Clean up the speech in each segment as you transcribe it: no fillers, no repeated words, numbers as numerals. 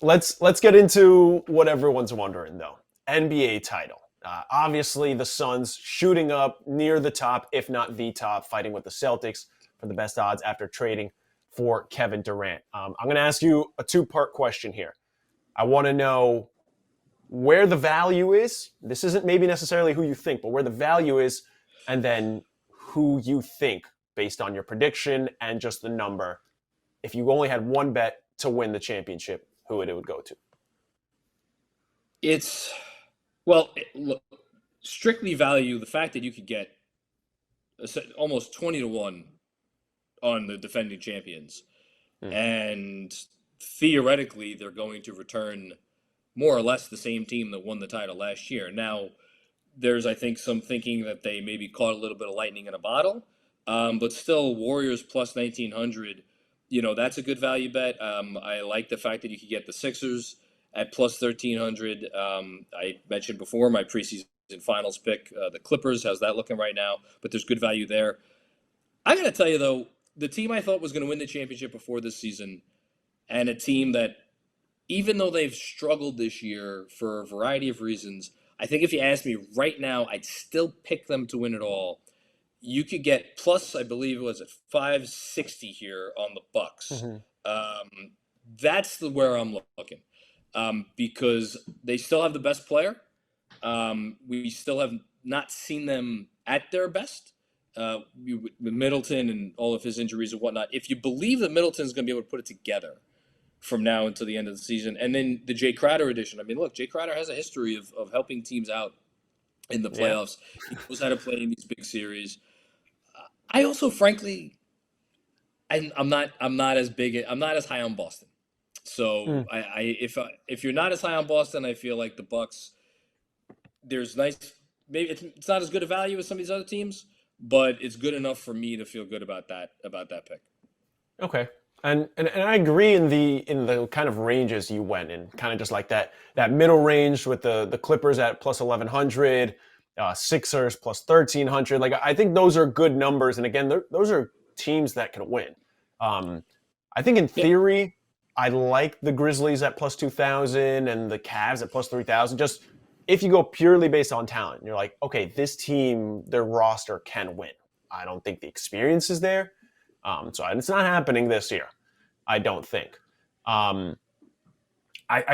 let's get into what everyone's wondering though. NBA title. Obviously, the Suns shooting up near the top, if not the top, fighting with the Celtics for the best odds after trading for Kevin Durant. I'm going to ask you a two-part question here. I want to know where the value is. This isn't maybe necessarily who you think, but where the value is, and then who you think based on your prediction and just the number. If you only had one bet to win the championship, who it would go to? It's look, strictly value. The fact that you could get almost 20 to 1 on the defending champions, and theoretically they're going to return more or less the same team that won the title last year. Now, there's I think some thinking that they maybe caught a little bit of lightning in a bottle, but still Warriors plus 1900. That's a good value bet. I like the fact that you could get the Sixers at plus 1300. I mentioned before my preseason finals pick, the Clippers. How's that looking right now? But there's good value there. I got to tell you, though, the team I thought was going to win the championship before this season, and a team that, even though they've struggled this year for a variety of reasons, I think if you asked me right now, I'd still pick them to win it all. You could get plus, I believe, was it 560 here on the Bucks. That's where I'm looking. Because they still have the best player. We still have not seen them at their best with Middleton and all of his injuries and whatnot. If you believe that Middleton's going to be able to put it together from now until the end of the season, and then the Jay Crowder edition. I mean, look, Jay Crowder has a history of helping teams out in the playoffs. Yeah. He knows how to play in these big series. I also, frankly, I'm not as high on Boston. So if you're not as high on Boston, I feel like the Bucks. There's maybe it's not as good a value as some of these other teams, but it's good enough for me to feel good about that pick. Okay, and I agree in the kind of ranges you went in, kind of just like that middle range with the Clippers at plus 1100, Sixers plus 1300. Like I think those are good numbers, and again, those are teams that can win. I think in theory. Yeah. I like the Grizzlies at plus 2,000 and the Cavs at plus 3,000. Just if you go purely based on talent, you're like, okay, this team, their roster can win. I don't think the experience is there. So it's not happening this year, I don't think. I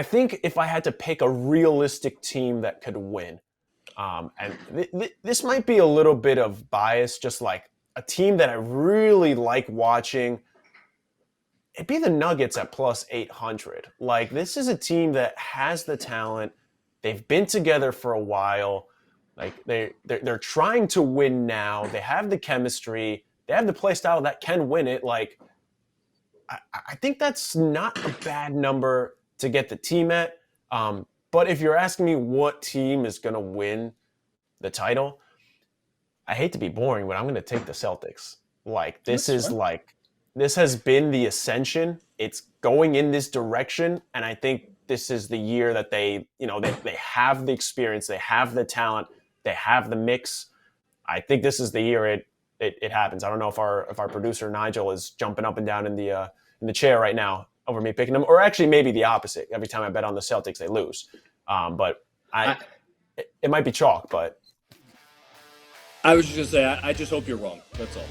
think if I had to pick a realistic team that could win, and this might be a little bit of bias, just like a team that I really like watching, it'd be the Nuggets at plus 800. Like, this is a team that has the talent. They've been together for a while. Like, they're trying to win now. They have the chemistry. They have the play style that can win it. Like, I think that's not a bad number to get the team at. But if you're asking me what team is going to win the title, I hate to be boring, but I'm going to take the Celtics. Like, this has been the ascension. It's going in this direction, and I think this is the year that they have the experience, they have the talent, they have the mix. I think this is the year it happens. I don't know if our producer Nigel is jumping up and down in the chair right now over me picking them, or actually maybe the opposite. Every time I bet on the Celtics, they lose. But it might be chalk. But I was just gonna say, I just hope you're wrong. That's all.